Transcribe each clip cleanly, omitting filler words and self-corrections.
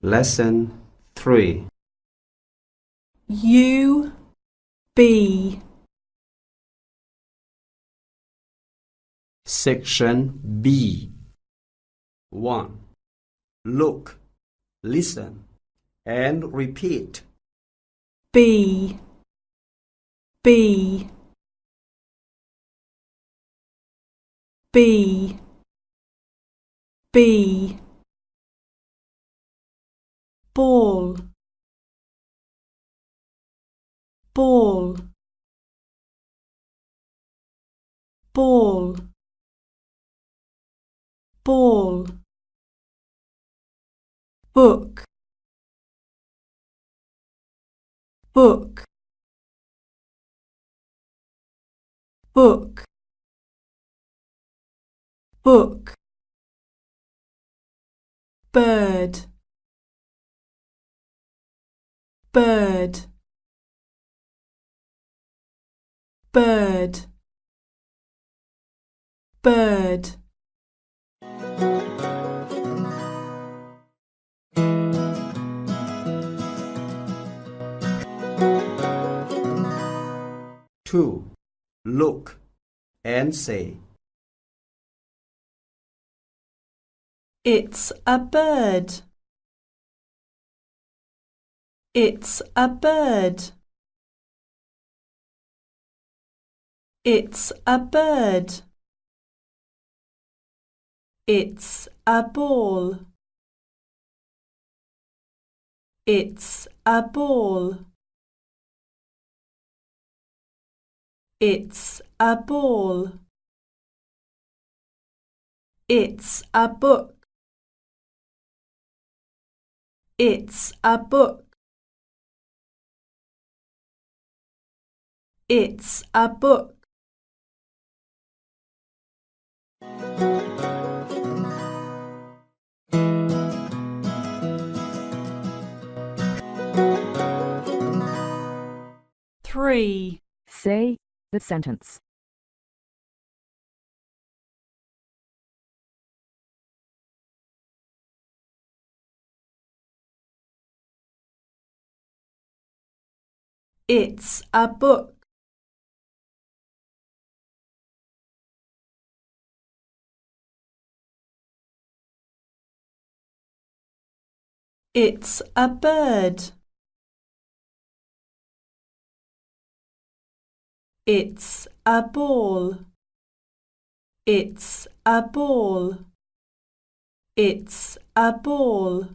Lesson 3. U B Section B. 1. Look, listen, and repeat. B B B B ball ball ball ball book book book book bird bird bird bird 2. Look and say. It's a bird. It's a bird. It's a bird. It's a ball. It's a ball. It's a ball. It's a book. It's a book. It's a book. Three. Say the sentence. It's a book. It's a bird. It's a ball. It's a ball. It's a ball.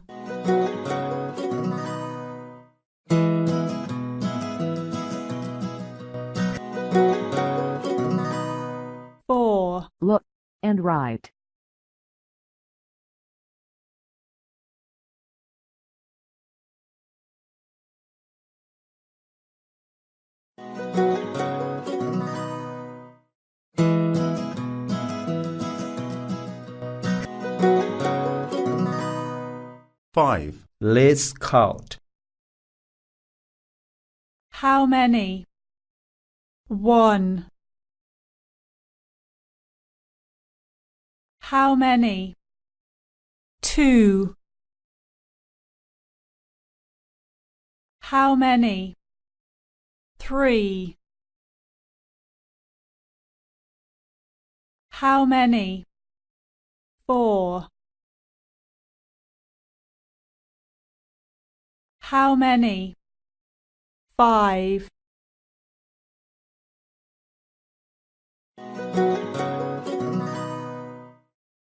4. Look and write. Five. Let's count. How many? 1. How many? 2. How many? 3. How many? 4. How many? 5.